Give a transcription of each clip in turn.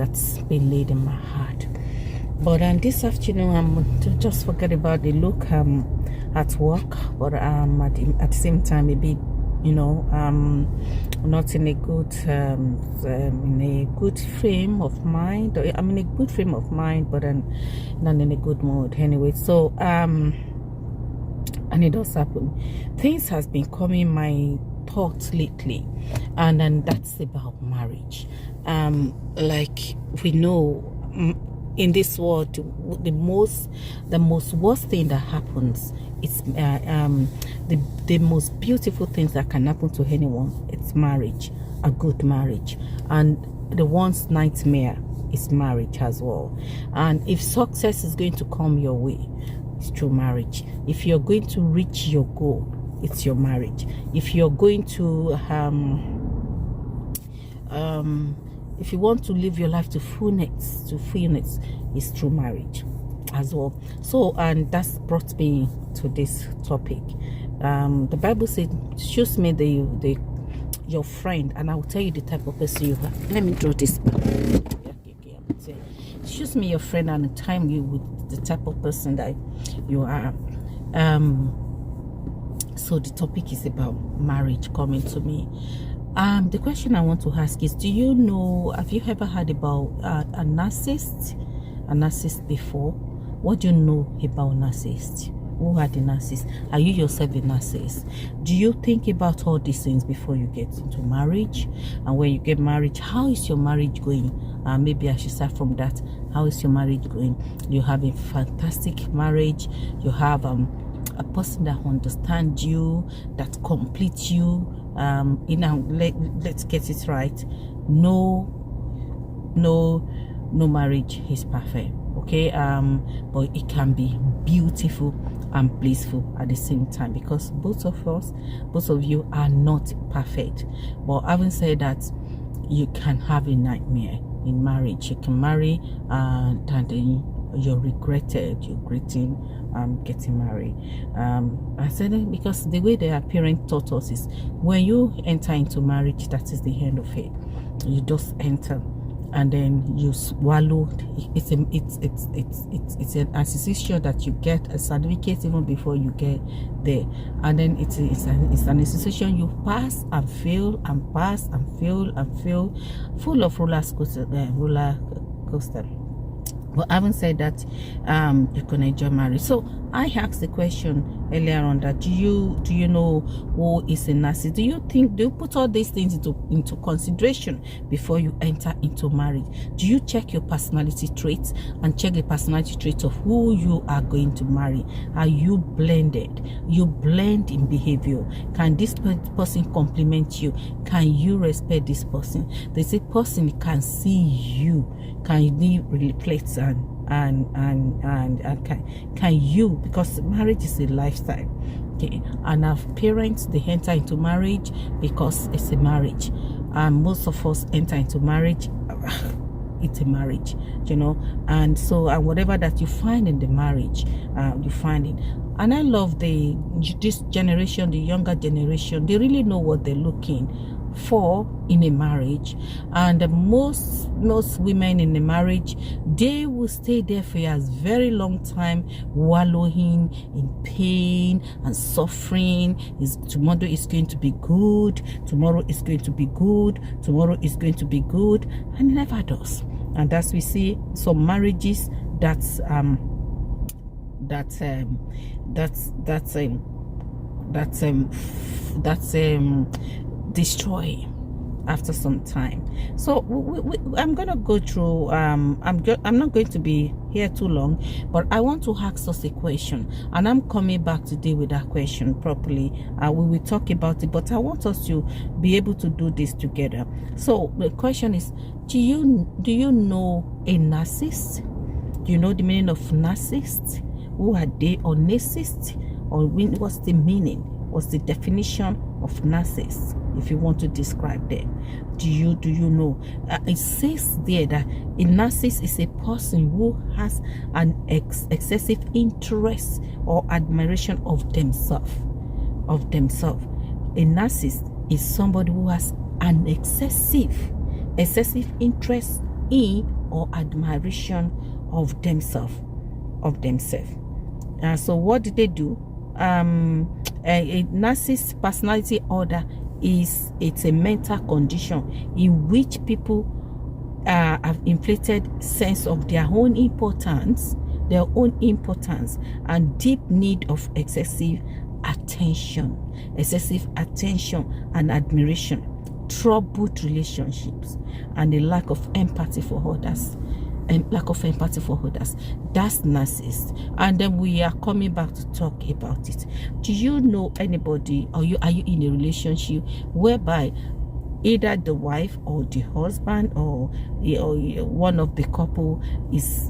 that's been laid in my heart. But this afternoon, I'm to just forget about the look at work, but at the same time, a bit, not in a good frame of mind. I'm in a good frame of mind, but I'm not in a good mood anyway. So and it does happen. Things has been coming my thoughts lately, and then that's about marriage. Like we know, in this world, the most worst thing that happens is the most beautiful things that can happen to anyone. It's marriage, a good marriage, and the one's nightmare is marriage as well. And if success is going to come your way, it's through marriage. If you're going to reach your goal, it's your marriage. If you're going to if you want to live your life to fullness, it's through marriage as well. So, and that's brought me to this topic. The Bible said, choose me your friend, and I will tell you the type of person you are. Let me draw this back. Choose me your friend, and time you with the type of person that you are. So the topic is about marriage coming to me. The question I want to ask is, have you ever heard about a narcissist before? What do you know about narcissists? Who are the narcissists? Are you yourself a narcissist? Do you think about all these things before you get into marriage? And when you get married, how is your marriage going? Maybe I should start from that. How is your marriage going? You have a fantastic marriage. You have a person that understands you, that completes you. Let's get it right. No marriage is perfect, okay? But it can be beautiful and blissful at the same time, because both of you are not perfect. But having said that, you can have a nightmare in marriage. You can marry and then you're regretting getting married. I said it because the way their parents taught us is, when you enter into marriage, that is the end of it. You just enter, and then you swallow. It's an institution that you get a certificate even before you get there, and then it's an institution you pass and fail and pass and fail and fail, full of roller coaster. But having said that, you can enjoy marriage. So I asked the question earlier on that, do you know who is a narcissist? Do you put all these things into consideration before you enter into marriage? Do you check your personality traits and check the personality traits of who you are going to marry? Are you blended? You blend in behavior. Can this person compliment you? Can you respect this person? This person can see you. Can you reflect and can you, because marriage is a lifestyle, okay? And our parents, they enter into marriage because it's a marriage, and most of us enter into marriage, it's a marriage, and so, and whatever that you find in the marriage, you find it. And I love this generation, the younger generation. They really know what they're looking for in a marriage, and most women in a marriage, they will stay there for a very long time, wallowing in pain and suffering. Tomorrow is going to be good, tomorrow is going to be good, tomorrow is going to be good, and it never does. And as we see some marriages that's destroy after some time. So I'm gonna go through. I'm not going to be here too long, but I want to ask us a question, and I'm coming back today with that question properly. We will talk about it, but I want us to be able to do this together. So the question is, do you know a narcissist? Do you know the meaning of narcissist? Who are they? Or narcissist? Or what's the meaning? What's the definition of narcissist? If you want to describe them, do you know? It says there that a narcissist is a person who has an excessive interest or admiration of themselves. A narcissist is somebody who has an excessive interest in or admiration of themselves. So what did they do? A narcissist personality order it's a mental condition in which people have inflated sense of their own importance and deep need of excessive attention and admiration, troubled relationships, and a lack of empathy for others. That's narcissist. And then we are coming back to talk about it. Do you know anybody, or are you in a relationship whereby either the wife or the husband or one of the couple is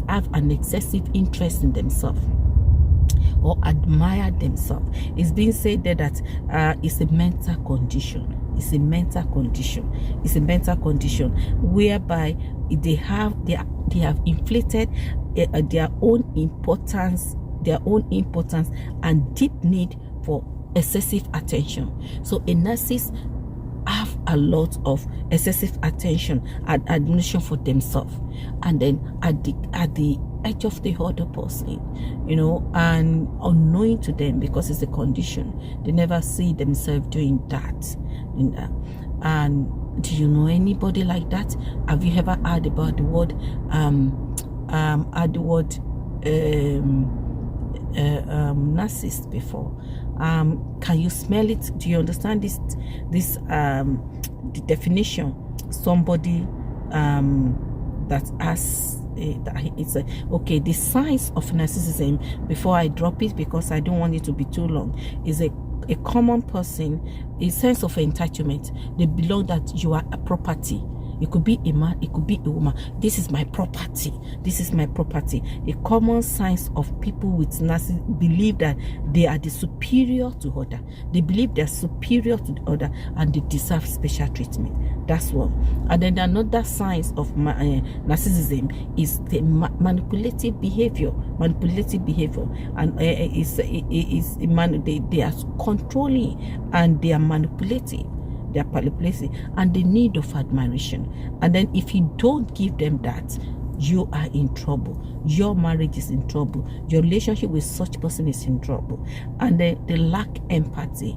have an excessive interest in themselves or admire themselves? It's being said there that it's a mental condition. It's a mental condition whereby they have inflated their own importance and deep need for excessive attention. So a narcissist have a lot of excessive attention and admiration for themselves, and then at the edge of the other person, and unknowing to them, because it's a condition, they never see themselves doing that. And do you know anybody like that? Have you ever heard about the word narcissist before? Can you smell it? Do you understand this the definition? Somebody that has okay, the signs of narcissism, before I drop it, because I don't want it to be too long, is a common person, a sense of entitlement. They belong that you are a property. It could be a man, it could be a woman. This is my property. A common signs of people with narcissism believe that they are the superior to other. They believe they're superior to the other and they deserve special treatment. That's one. And then another signs of narcissism is the manipulative behavior. And they are controlling and they are manipulative. And the need of admiration. And then if you don't give them that, you are in trouble. Your marriage is in trouble. Your relationship with such person is in trouble. And then they lack empathy.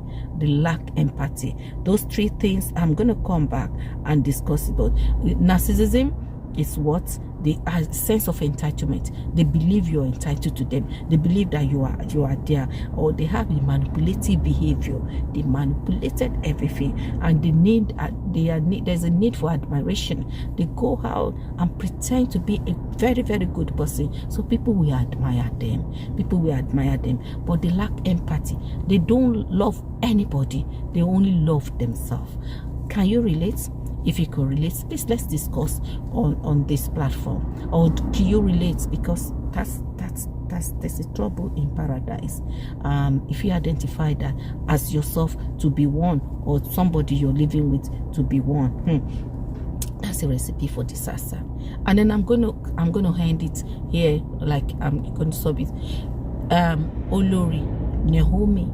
Those three things I'm going to come back and discuss about. Narcissism is what? The sense of entitlement. They believe you're entitled to them. They believe that you are there. Or they have a manipulative behavior. They manipulated everything, and there's a need for admiration. They go out and pretend to be a very, very good person, so people will admire them. But they lack empathy. They don't love anybody. They only love themselves. Can you relate? If you can relate, please let's discuss on this platform. Or do you relate? Because there's a trouble in paradise. If you identify that as yourself to be one, or somebody you're living with to be one, that's a recipe for disaster. And then I'm gonna hand it here, like I'm going to solve it. Olori Naomi,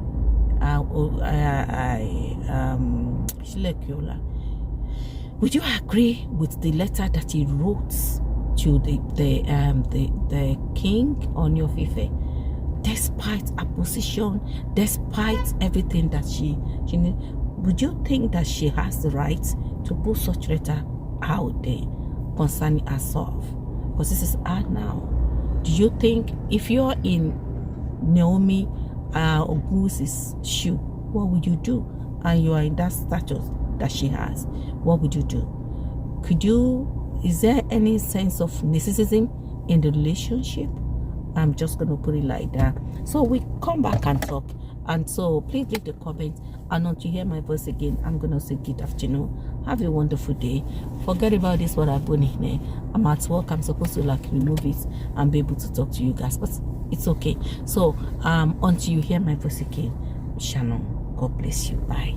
would you agree with the letter that he wrote to the king on your Fife? Despite opposition, despite everything that she need, would you think that she has the right to put such letter out there concerning herself? Because this is her now. Do you think, if you're in Naomi Ogunwusi's shoe, what would you do? And you are in that status that she has, what would you do? Is there any sense of narcissism in the relationship? I'm just going to put it like that. So we come back and talk. And so please leave the comment. And not to hear my voice again, I'm going to say good afternoon. Have a wonderful day. Forget about this, what I've done here. I'm at work. I'm supposed to remove it and be able to talk to you guys. But it's okay. So until you hear my voice again, Shannon, God bless you. Bye.